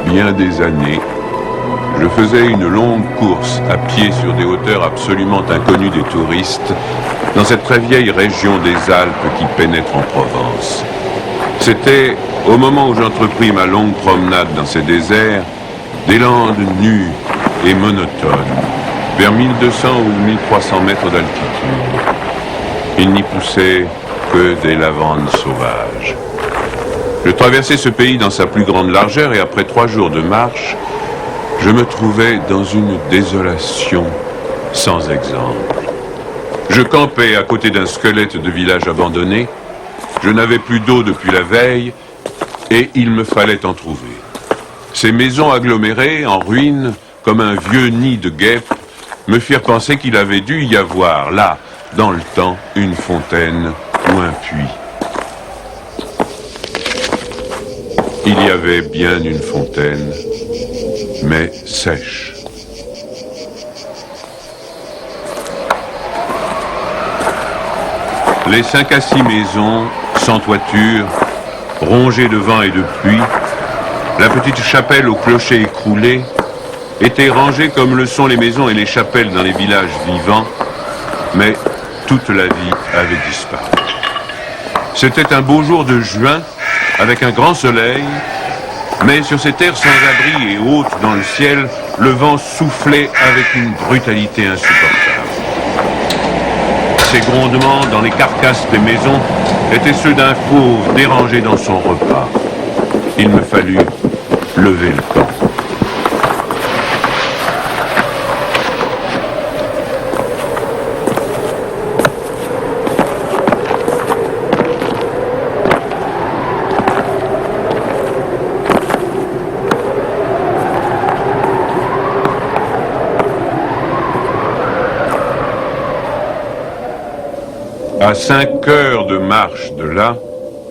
bien des années, je faisais une longue course à pied sur des hauteurs absolument inconnues des touristes, dans cette très vieille région des Alpes qui pénètre en Provence. C'était, au moment où j'entrepris ma longue promenade dans ces déserts, des landes nues et monotones, vers 1200 ou 1300 mètres d'altitude. Il n'y poussait que des lavandes sauvages. Je traversais ce pays dans sa plus grande largeur et après 3 jours de marche, je me trouvais dans une désolation sans exemple. Je campais à côté d'un squelette de village abandonné. Je n'avais plus d'eau depuis la veille et il me fallait en trouver. Ces maisons agglomérées, en ruine, comme un vieux nid de guêpes, me firent penser qu'il avait dû y avoir, là, dans le temps, une fontaine ou un puits. Il y avait bien une fontaine, mais sèche. Les 5 à 6 maisons, sans toiture, rongées de vent et de pluie, la petite chapelle au clocher écroulé, étaient rangées comme le sont les maisons et les chapelles dans les villages vivants, mais toute la vie avait disparu. C'était un beau jour de juin, avec un grand soleil, mais sur ces terres sans abri et hautes dans le ciel, le vent soufflait avec une brutalité insupportable. Ces grondements dans les carcasses des maisons étaient ceux d'un fauve dérangé dans son repas. Il me fallut lever le camp. À 5 heures de marche de là,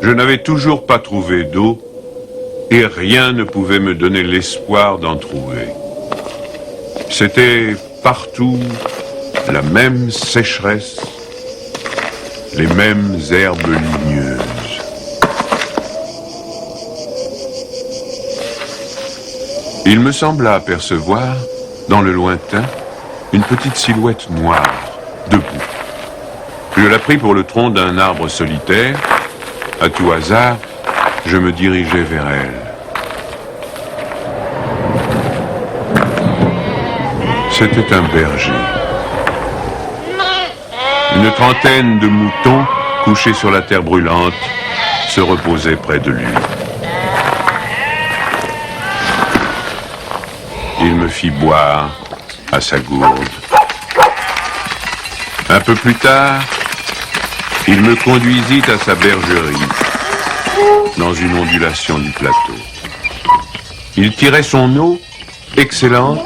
je n'avais toujours pas trouvé d'eau et rien ne pouvait me donner l'espoir d'en trouver. C'était partout la même sécheresse, les mêmes herbes ligneuses. Il me sembla apercevoir, dans le lointain, une petite silhouette noire, debout. Je la pris pour le tronc d'un arbre solitaire. À tout hasard, je me dirigeai vers elle. C'était un berger. Une trentaine de moutons, couchés sur la terre brûlante, se reposaient près de lui. Il me fit boire à sa gourde. Un peu plus tard, il me conduisit à sa bergerie, dans une ondulation du plateau. Il tirait son eau, excellente,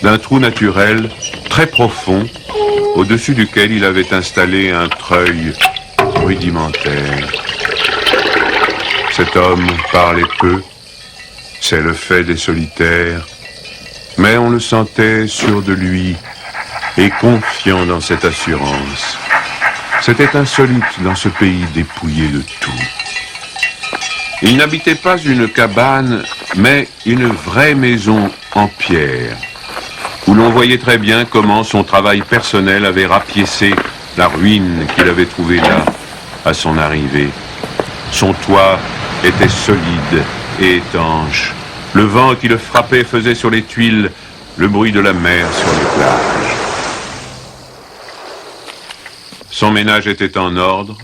d'un trou naturel très profond, au-dessus duquel il avait installé un treuil rudimentaire. Cet homme parlait peu, c'est le fait des solitaires, mais on le sentait sûr de lui et confiant dans cette assurance. C'était insolite dans ce pays dépouillé de tout. Il n'habitait pas une cabane, mais une vraie maison en pierre, où l'on voyait très bien comment son travail personnel avait rapiécé la ruine qu'il avait trouvée là, à son arrivée. Son toit était solide et étanche. Le vent qui le frappait faisait sur les tuiles le bruit de la mer sur les plages. Son ménage était en ordre,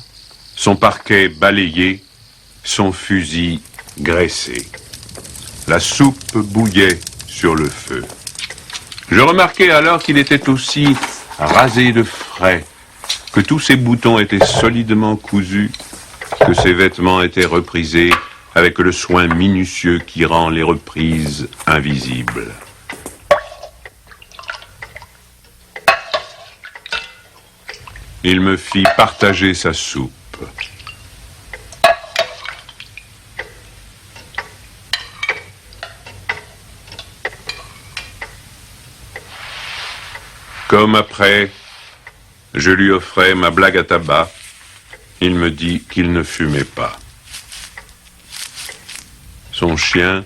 son parquet balayé, son fusil graissé. La soupe bouillait sur le feu. Je remarquai alors qu'il était aussi rasé de frais, que tous ses boutons étaient solidement cousus, que ses vêtements étaient reprisés avec le soin minutieux qui rend les reprises invisibles. Il me fit partager sa soupe. Comme après, je lui offrais ma blague à tabac, il me dit qu'il ne fumait pas. Son chien,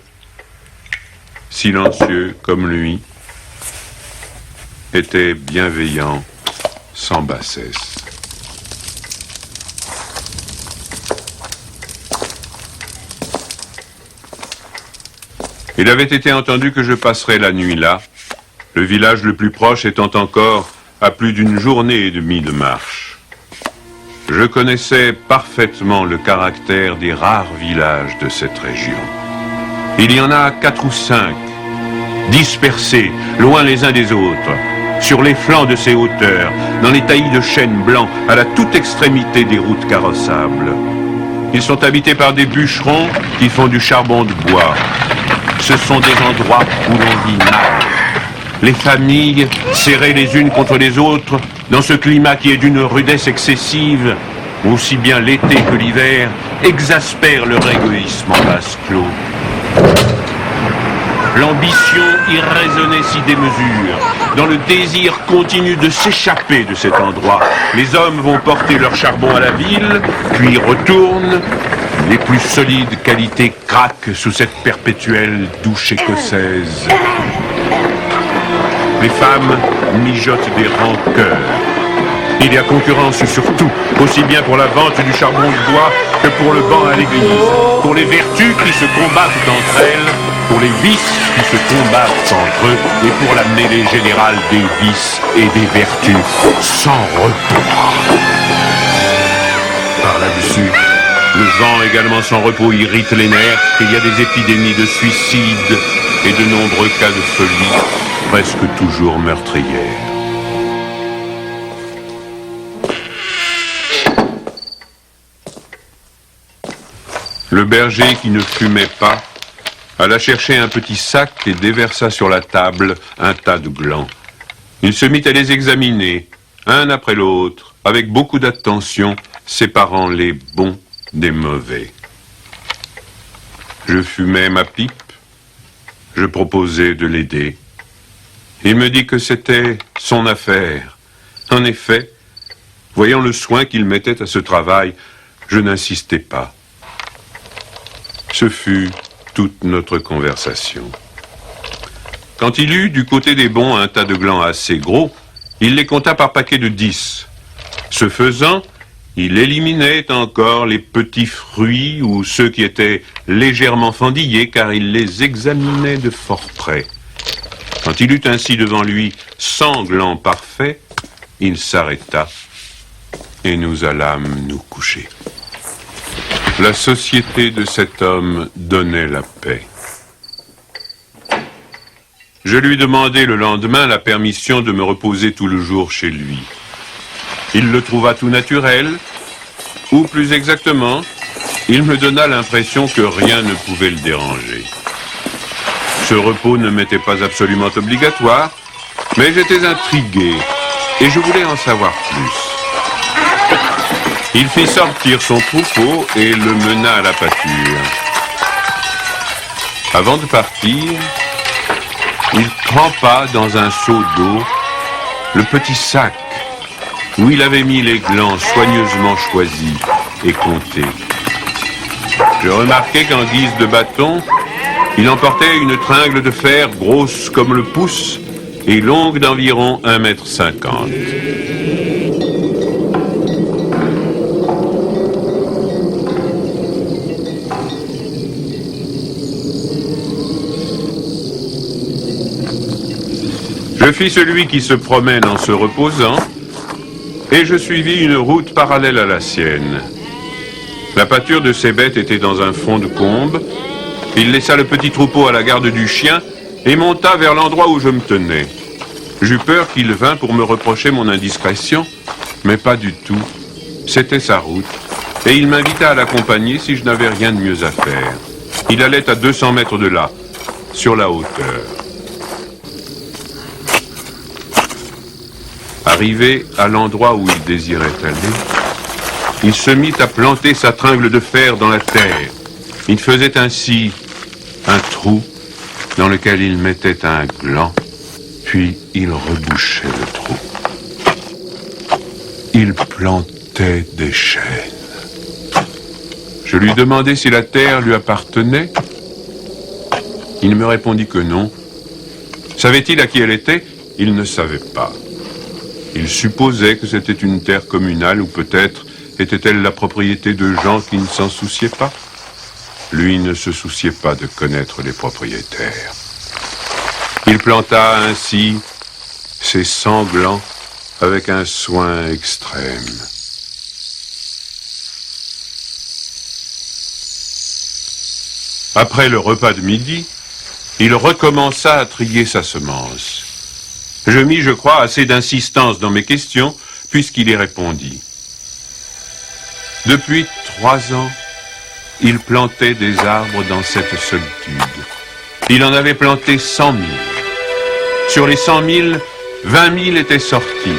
silencieux comme lui, était bienveillant sans bassesse. Il avait été entendu que je passerais la nuit là, le village le plus proche étant encore à plus d'une journée et demie de marche. Je connaissais parfaitement le caractère des rares villages de cette région. Il y en a 4 ou 5, dispersés, loin les uns des autres, sur les flancs de ces hauteurs, dans les taillis de chênes blancs, à la toute extrémité des routes carrossables. Ils sont habités par des bûcherons qui font du charbon de bois. Ce sont des endroits où l'on vit mal. Les familles, serrées les unes contre les autres, dans ce climat qui est d'une rudesse excessive, aussi bien l'été que l'hiver, exaspèrent leur égoïsme en vase clos. L'ambition irraisonnée s'y démesure. Dans le désir continu de s'échapper de cet endroit, les hommes vont porter leur charbon à la ville, puis retournent. Les plus solides qualités craquent sous cette perpétuelle douche écossaise. Les femmes mijotent des rancœurs. Il y a concurrence sur tout, aussi bien pour la vente du charbon de bois que pour le banc à l'église, pour les vertus qui se combattent entre elles, pour les vices qui se combattent entre eux, et pour la mêlée générale des vices et des vertus sans repos. Par là-dessus, le vent également sans repos irrite les nerfs, et il y a des épidémies de suicide et de nombreux cas de folie, presque toujours meurtrières. Le berger qui ne fumait pas alla chercher un petit sac et déversa sur la table un tas de glands. Il se mit à les examiner, un après l'autre, avec beaucoup d'attention, séparant les bons des mauvais. Je fumais ma pipe, je proposais de l'aider. Il me dit que c'était son affaire. En effet, voyant le soin qu'il mettait à ce travail, je n'insistais pas. Ce fut toute notre conversation. Quand il eut du côté des bons un tas de glands assez gros, il les compta par paquets de 10. Ce faisant, il éliminait encore les petits fruits ou ceux qui étaient légèrement fendillés, car il les examinait de fort près. Quand il eut ainsi devant lui 100 glands parfaits, il s'arrêta et nous allâmes nous coucher. La société de cet homme donnait la paix. Je lui demandai le lendemain la permission de me reposer tout le jour chez lui. Il le trouva tout naturel, ou plus exactement, il me donna l'impression que rien ne pouvait le déranger. Ce repos ne m'était pas absolument obligatoire, mais j'étais intrigué et je voulais en savoir plus. Il fit sortir son troupeau et le mena à la pâture. Avant de partir, il trempa dans un seau d'eau le petit sac où il avait mis les glands soigneusement choisis et comptés. Je remarquai qu'en guise de bâton, il emportait une tringle de fer grosse comme le pouce et longue d'environ 1,50 m. Je fis celui qui se promène en se reposant, et je suivis une route parallèle à la sienne. La pâture de ces bêtes était dans un fond de combe. Il laissa le petit troupeau à la garde du chien et monta vers l'endroit où je me tenais. J'eus peur qu'il vînt pour me reprocher mon indiscrétion, mais pas du tout. C'était sa route, et il m'invita à l'accompagner si je n'avais rien de mieux à faire. Il allait à 200 mètres de là, sur la hauteur. Arrivé à l'endroit où il désirait aller, il se mit à planter sa tringle de fer dans la terre. Il faisait ainsi un trou dans lequel il mettait un gland, puis il rebouchait le trou. Il plantait des chênes. Je lui demandai si la terre lui appartenait. Il me répondit que non. Savait-il à qui elle était? Il ne savait pas. Il supposait que c'était une terre communale ou peut-être était-elle la propriété de gens qui ne s'en souciaient pas. Lui ne se souciait pas de connaître les propriétaires. Il planta ainsi ses sanglants avec un soin extrême. Après le repas de midi, il recommença à trier sa semence. Je mis, je crois, assez d'insistance dans mes questions, puisqu'il y répondit. Depuis 3 ans, il plantait des arbres dans cette solitude. Il en avait planté 100 000. Sur les 100 000, 20 000 étaient sortis.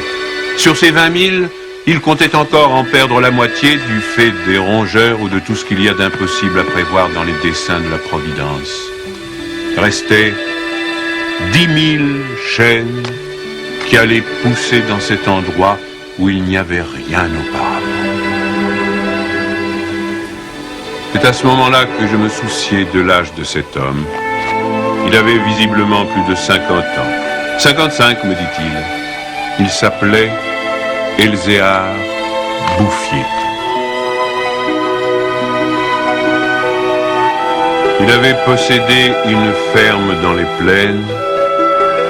Sur ces 20 000, il comptait encore en perdre la moitié du fait des rongeurs ou de tout ce qu'il y a d'impossible à prévoir dans les desseins de la Providence. Restaient 10 000 chênes qui allaient pousser dans cet endroit où il n'y avait rien auparavant. C'est à ce moment-là que je me souciais de l'âge de cet homme. Il avait visiblement plus de 50 ans. 55, me dit-il. Il s'appelait Elzéar Bouffier. Il avait possédé une ferme dans les plaines.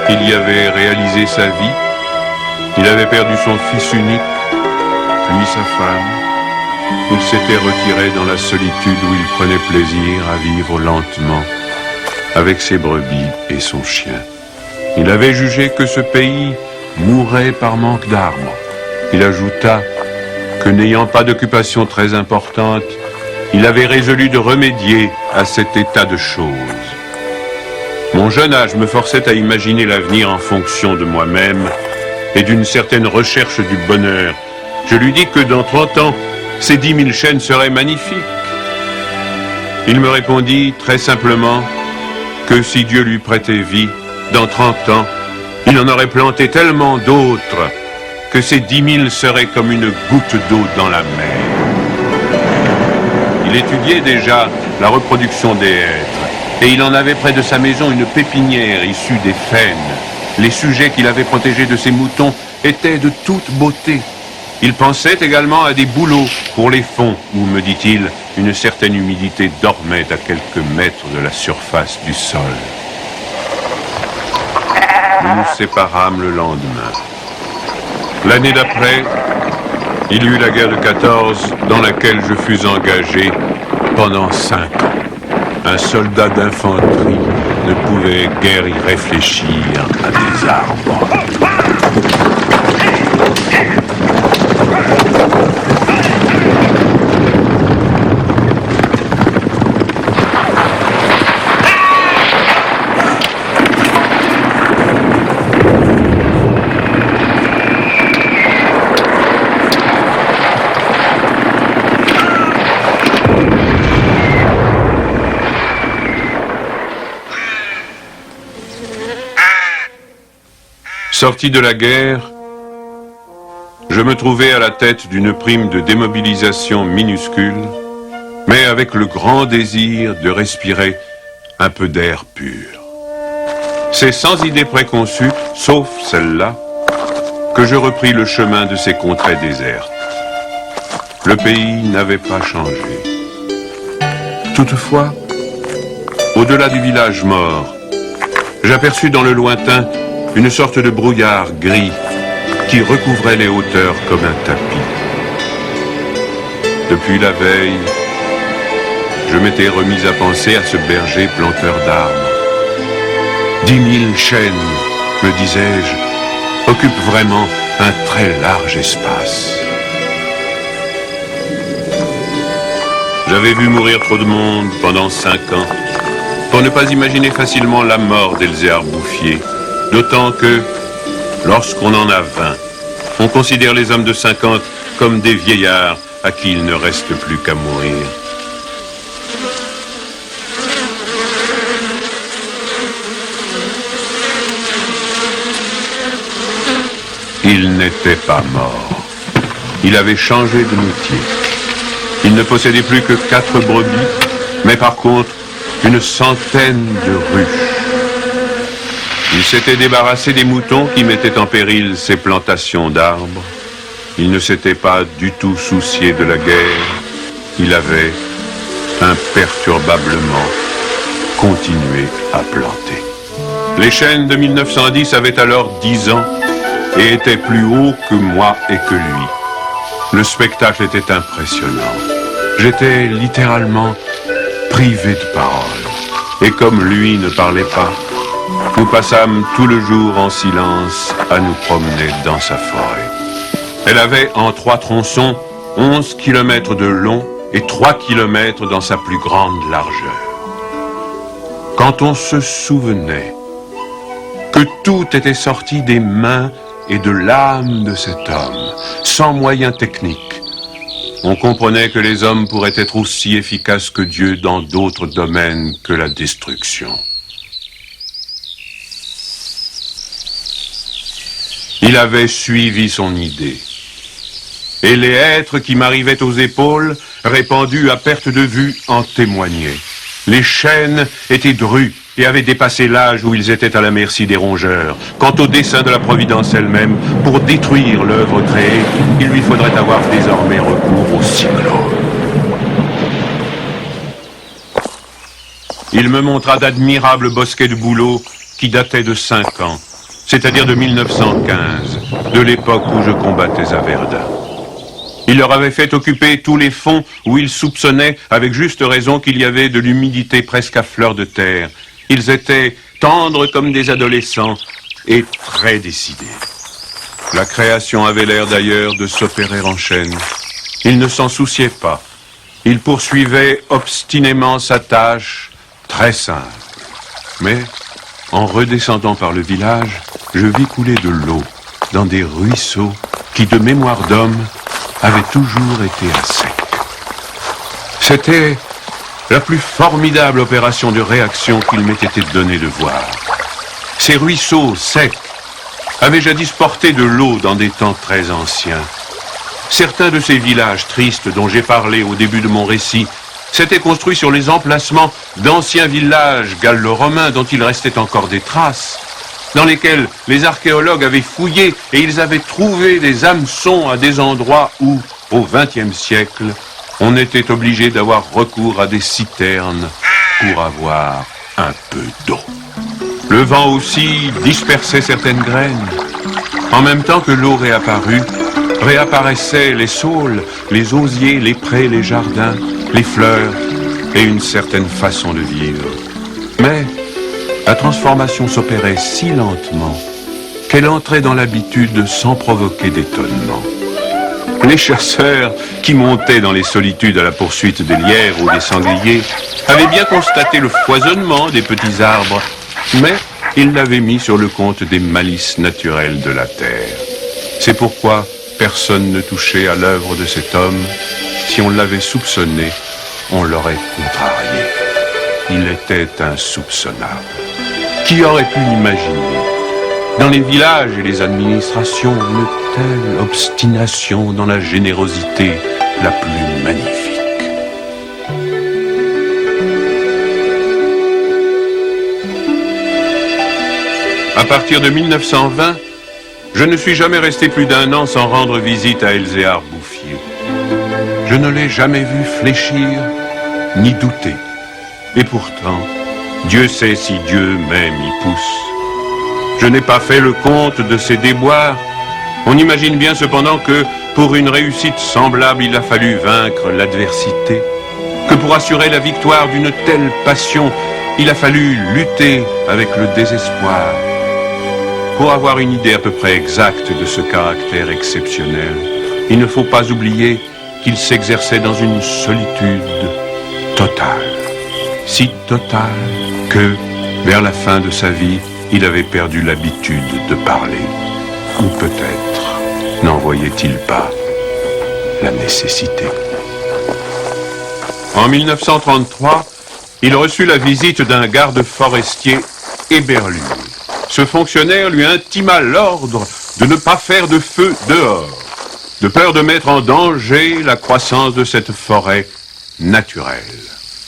Il y avait réalisé sa vie. Il avait perdu son fils unique, puis sa femme. Il s'était retiré dans la solitude où il prenait plaisir à vivre lentement avec ses brebis et son chien. Il avait jugé que ce pays mourait par manque d'arbres. Il ajouta que n'ayant pas d'occupation très importante, il avait résolu de remédier à cet état de choses. Mon jeune âge me forçait à imaginer l'avenir en fonction de moi-même et d'une certaine recherche du bonheur. Je lui dis que dans 30 ans, ces 10 000 chênes seraient magnifiques. Il me répondit très simplement que si Dieu lui prêtait vie, dans 30 ans, il en aurait planté tellement d'autres que ces 10 000 seraient comme une goutte d'eau dans la mer. Il étudiait déjà la reproduction des hêtres et il en avait près de sa maison une pépinière issue des faînes. Les sujets qu'il avait protégés de ses moutons étaient de toute beauté. Il pensait également à des bouleaux pour les fonds où, me dit-il, une certaine humidité dormait à quelques mètres de la surface du sol. Nous nous séparâmes le lendemain. L'année d'après, il y eut la guerre de 14 dans laquelle je fus engagé pendant 5 ans. Un soldat d'infanterie ne pouvait guère y réfléchir à des arbres. Sorti de la guerre, je me trouvais à la tête d'une prime de démobilisation minuscule, mais avec le grand désir de respirer un peu d'air pur. C'est sans idée préconçue, sauf celle-là, que je repris le chemin de ces contrées désertes. Le pays n'avait pas changé. Toutefois, au-delà du village mort, j'aperçus dans le lointain une sorte de brouillard gris qui recouvrait les hauteurs comme un tapis. Depuis la veille, je m'étais remis à penser à ce berger planteur d'arbres. 10 000 chênes, me disais-je, occupent vraiment un très large espace. J'avais vu mourir trop de monde pendant 5 ans pour ne pas imaginer facilement la mort d'Elzéar Bouffier. D'autant que, lorsqu'on en a 20, on considère les hommes de 50 comme des vieillards à qui il ne reste plus qu'à mourir. Il n'était pas mort. Il avait changé de métier. Il ne possédait plus que 4 brebis, mais par contre, une centaine de ruches. Il s'était débarrassé des moutons qui mettaient en péril ses plantations d'arbres. Il ne s'était pas du tout soucié de la guerre. Il avait imperturbablement continué à planter. Les chênes de 1910 avaient alors 10 ans et étaient plus hauts que moi et que lui. Le spectacle était impressionnant. J'étais littéralement privé de parole. Et comme lui ne parlait pas, nous passâmes tout le jour en silence à nous promener dans sa forêt. Elle avait en 3 tronçons 11 kilomètres de long et 3 kilomètres dans sa plus grande largeur. Quand on se souvenait que tout était sorti des mains et de l'âme de cet homme, sans moyens techniques, on comprenait que les hommes pourraient être aussi efficaces que Dieu dans d'autres domaines que la destruction. Il avait suivi son idée. Et les hêtres qui m'arrivaient aux épaules, répandus à perte de vue, en témoignaient. Les chênes étaient drus et avaient dépassé l'âge où ils étaient à la merci des rongeurs. Quant au dessein de la Providence elle-même, pour détruire l'œuvre créée, il lui faudrait avoir désormais recours au cyclone. Il me montra d'admirables bosquets de bouleaux qui dataient de 5 ans, c'est-à-dire de 1915, de l'époque où je combattais à Verdun. Il leur avait fait occuper tous les fonds où ils soupçonnaient, avec juste raison, qu'il y avait de l'humidité presque à fleur de terre. Ils étaient tendres comme des adolescents et très décidés. La création avait l'air d'ailleurs de s'opérer en chaîne. Il ne s'en souciait pas. Il poursuivait obstinément sa tâche, très simple. Mais, en redescendant par le village, je vis couler de l'eau dans des ruisseaux qui, de mémoire d'homme, avaient toujours été à sec. C'était la plus formidable opération de réaction qu'il m'ait été donné de voir. Ces ruisseaux secs avaient jadis porté de l'eau dans des temps très anciens. Certains de ces villages tristes dont j'ai parlé au début de mon récit s'étaient construits sur les emplacements d'anciens villages gallo-romains dont il restait encore des traces, dans lesquels les archéologues avaient fouillé et ils avaient trouvé des hameçons à des endroits où, au XXe siècle, on était obligé d'avoir recours à des citernes pour avoir un peu d'eau. Le vent aussi dispersait certaines graines. En même temps que l'eau réapparut, réapparaissaient les saules, les osiers, les prés, les jardins, les fleurs et une certaine façon de vivre. Mais la transformation s'opérait si lentement qu'elle entrait dans l'habitude sans provoquer d'étonnement. Les chasseurs qui montaient dans les solitudes à la poursuite des lièvres ou des sangliers avaient bien constaté le foisonnement des petits arbres, mais ils l'avaient mis sur le compte des malices naturelles de la terre. C'est pourquoi personne ne touchait à l'œuvre de cet homme. Si on l'avait soupçonné, on l'aurait contrarié. Il était insoupçonnable. Qui aurait pu l'imaginer? Dans les villages et les administrations, une telle obstination dans la générosité la plus magnifique. À partir de 1920, je ne suis jamais resté plus d'1 an sans rendre visite à Elzéar Bouffier. Je ne l'ai jamais vu fléchir ni douter. Et pourtant, Dieu sait si Dieu même y pousse. Je n'ai pas fait le compte de ses déboires. On imagine bien cependant que pour une réussite semblable, il a fallu vaincre l'adversité. Que pour assurer la victoire d'une telle passion, il a fallu lutter avec le désespoir. Pour avoir une idée à peu près exacte de ce caractère exceptionnel, il ne faut pas oublier qu'il s'exerçait dans une solitude totale. Si totale que, vers la fin de sa vie, il avait perdu l'habitude de parler. Ou peut-être n'en voyait-il pas la nécessité. En 1933, il reçut la visite d'un garde forestier éberlué. Ce fonctionnaire lui intima l'ordre de ne pas faire de feu dehors, de peur de mettre en danger la croissance de cette forêt naturelle.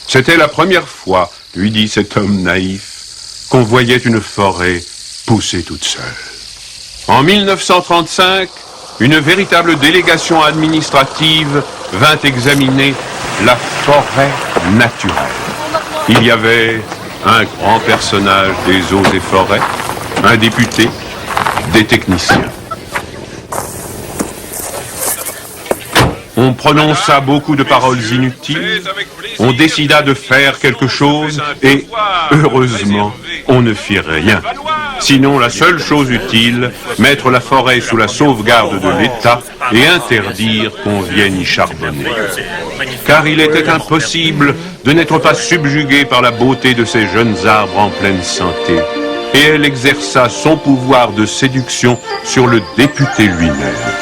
C'était la première fois lui dit cet homme naïf, qu'on voyait une forêt pousser toute seule. En 1935, une véritable délégation administrative vint examiner la forêt naturelle. Il y avait un grand personnage des eaux et forêts, un député, des techniciens. On prononça beaucoup de paroles inutiles, on décida de faire quelque chose et, heureusement, on ne fit rien. Sinon, la seule chose utile, mettre la forêt sous la sauvegarde de l'État et interdire qu'on vienne y charbonner. Car il était impossible de n'être pas subjugué par la beauté de ces jeunes arbres en pleine santé. Et elle exerça son pouvoir de séduction sur le député lui-même.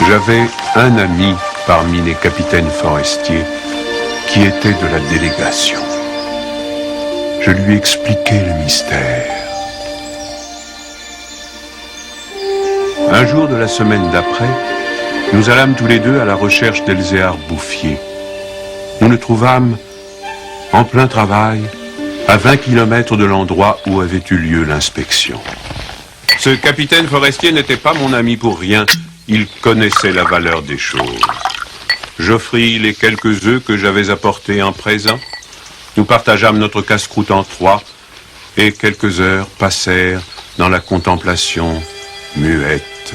J'avais un ami parmi les capitaines forestiers qui était de la délégation. Je lui expliquai le mystère. Un jour de la semaine d'après, nous allâmes tous les deux à la recherche d'Elzéar Bouffier. Nous le trouvâmes en plein travail, à 20 km de l'endroit où avait eu lieu l'inspection. Ce capitaine forestier n'était pas mon ami pour rien. Il connaissait la valeur des choses. J'offris les quelques œufs que j'avais apportés en présent. Nous partageâmes notre casse-croûte en trois et quelques heures passèrent dans la contemplation muette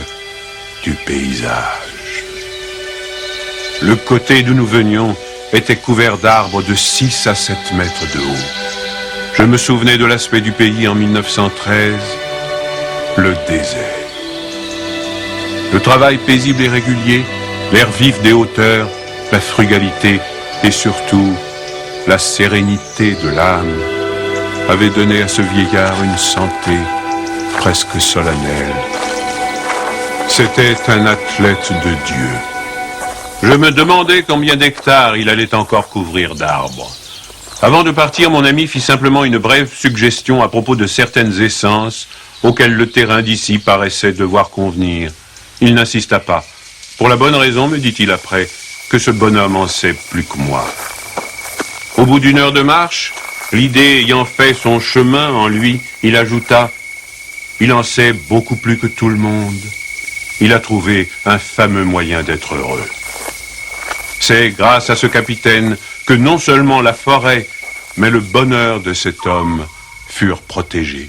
du paysage. Le côté d'où nous venions était couvert d'arbres de 6 à 7 mètres de haut. Je me souvenais de l'aspect du pays en 1913, le désert. Le travail paisible et régulier, l'air vif des hauteurs, la frugalité et surtout la sérénité de l'âme avaient donné à ce vieillard une santé presque solennelle. C'était un athlète de Dieu. Je me demandais combien d'hectares il allait encore couvrir d'arbres. Avant de partir, mon ami fit simplement une brève suggestion à propos de certaines essences auxquelles le terrain d'ici paraissait devoir convenir. Il n'insista pas. Pour la bonne raison, me dit-il après, que ce bonhomme en sait plus que moi. Au bout d'une heure de marche, l'idée ayant fait son chemin en lui, il ajouta « Il en sait beaucoup plus que tout le monde. Il a trouvé un fameux moyen d'être heureux. » C'est grâce à ce capitaine que non seulement la forêt, mais le bonheur de cet homme furent protégés.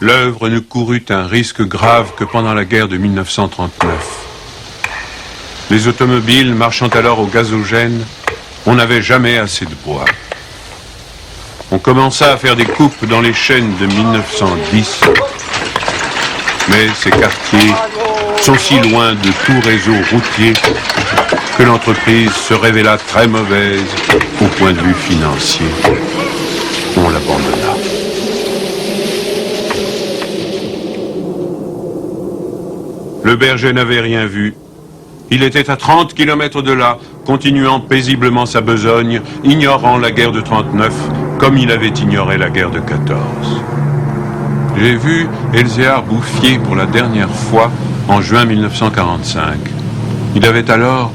L'œuvre ne courut un risque grave que pendant la guerre de 1939. Les automobiles marchant alors au gazogène, on n'avait jamais assez de bois. On commença à faire des coupes dans les chênes de 1910, mais ces quartiers sont si loin de tout réseau routier que l'entreprise se révéla très mauvaise au point de vue financier. On l'abandonna. Le berger n'avait rien vu. Il était à 30 km de là, continuant paisiblement sa besogne, ignorant la guerre de 39, comme il avait ignoré la guerre de 14. J'ai vu Elzéar Bouffier pour la dernière fois en juin 1945. Il avait alors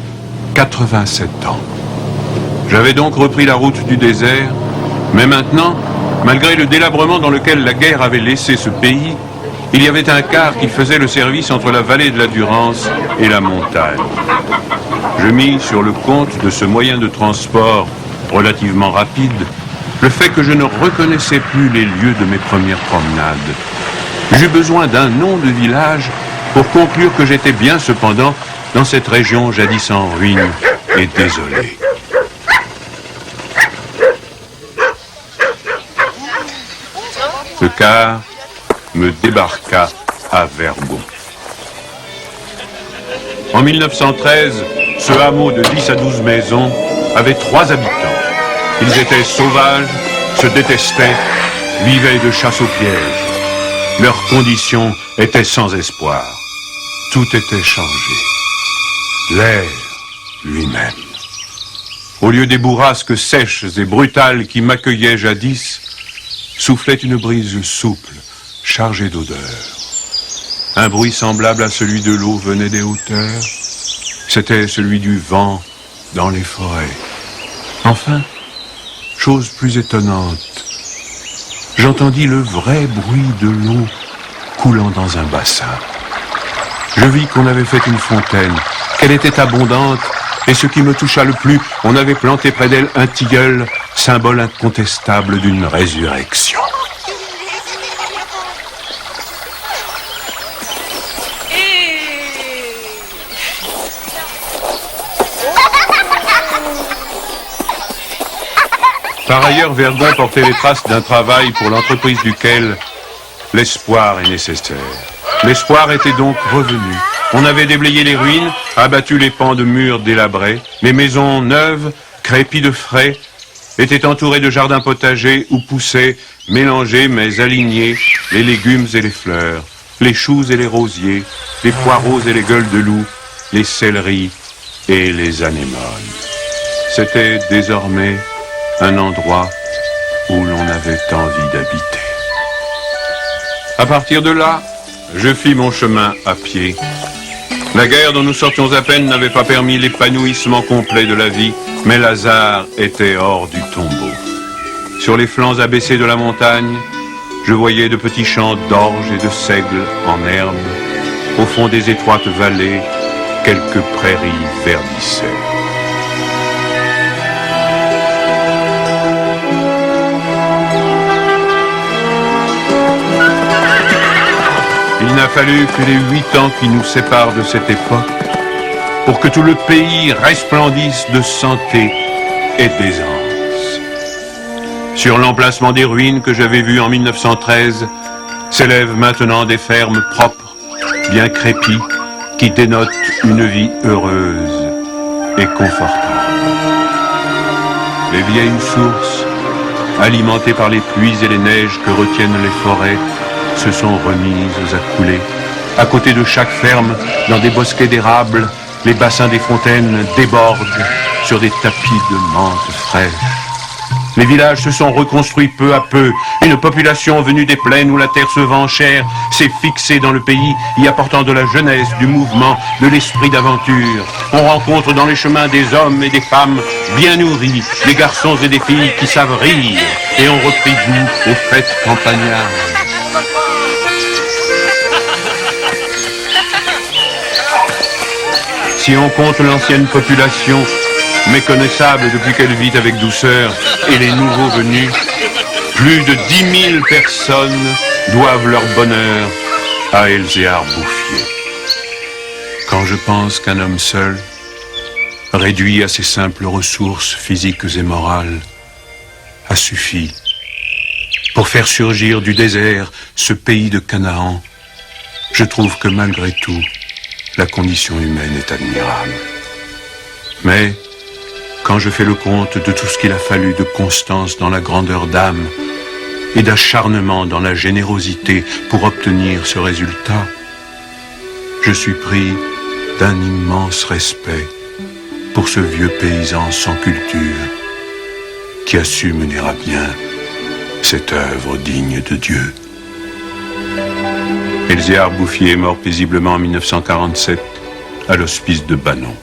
87 ans. J'avais donc repris la route du désert, mais maintenant, malgré le délabrement dans lequel la guerre avait laissé ce pays, il y avait un car qui faisait le service entre la vallée de la Durance et la montagne. Je mis sur le compte de ce moyen de transport relativement rapide le fait que je ne reconnaissais plus les lieux de mes premières promenades. J'eus besoin d'un nom de village pour conclure que j'étais bien cependant dans cette région jadis en ruine et désolée. Le car me débarqua à Vergon. En 1913, ce hameau de 10 à 12 maisons avait 3 habitants. Ils étaient sauvages, se détestaient, vivaient de chasse au piège. Leurs conditions étaient sans espoir. Tout était changé. L'air lui-même. Au lieu des bourrasques sèches et brutales qui m'accueillaient jadis, soufflait une brise souple, chargée d'odeurs. Un bruit semblable à celui de l'eau venait des hauteurs. C'était celui du vent dans les forêts. Enfin, chose plus étonnante, j'entendis le vrai bruit de l'eau coulant dans un bassin. Je vis qu'on avait fait une fontaine, qu'elle était abondante, et ce qui me toucha le plus, on avait planté près d'elle un tilleul, symbole incontestable d'une résurrection. Par ailleurs, Vergon portait les traces d'un travail pour l'entreprise duquel l'espoir est nécessaire. L'espoir était donc revenu. On avait déblayé les ruines, abattu les pans de murs délabrés. Les maisons neuves, crépies de frais, étaient entourées de jardins potagers où poussaient, mélangés mais alignés, les légumes et les fleurs, les choux et les rosiers, les poireaux et les gueules de loup, les céleris et les anémones. C'était désormais un endroit où l'on avait envie d'habiter. À partir de là, je fis mon chemin à pied. La guerre dont nous sortions à peine n'avait pas permis l'épanouissement complet de la vie, mais Lazare était hors du tombeau. Sur les flancs abaissés de la montagne, je voyais de petits champs d'orge et de seigle en herbe. Au fond des étroites vallées, quelques prairies verdissaient. Il n'a fallu que les 8 ans qui nous séparent de cette époque pour que tout le pays resplendisse de santé et d'aisance. Sur l'emplacement des ruines que j'avais vues en 1913, s'élèvent maintenant des fermes propres, bien crépies, qui dénotent une vie heureuse et confortable. Les vieilles sources, alimentées par les pluies et les neiges que retiennent les forêts, se sont remises à couler. À côté de chaque ferme, dans des bosquets d'érables, les bassins des fontaines débordent sur des tapis de menthe fraîche. Les villages se sont reconstruits peu à peu. Une population venue des plaines où la terre se vend chère s'est fixée dans le pays, y apportant de la jeunesse, du mouvement, de l'esprit d'aventure. On rencontre dans les chemins des hommes et des femmes bien nourris, des garçons et des filles qui savent rire et ont repris goût aux fêtes campagnardes. Si on compte l'ancienne population, méconnaissable depuis qu'elle vit avec douceur, et les nouveaux venus, plus de 10 000 personnes doivent leur bonheur à Elzéar Bouffier. Quand je pense qu'un homme seul, réduit à ses simples ressources physiques et morales, a suffi pour faire surgir du désert ce pays de Canaan, je trouve que malgré tout, la condition humaine est admirable. Mais, quand je fais le compte de tout ce qu'il a fallu de constance dans la grandeur d'âme et d'acharnement dans la générosité pour obtenir ce résultat, je suis pris d'un immense respect pour ce vieux paysan sans culture qui a su mener à bien cette œuvre digne de Dieu. Elzéar Bouffier est mort paisiblement en 1947 à l'hospice de Banon.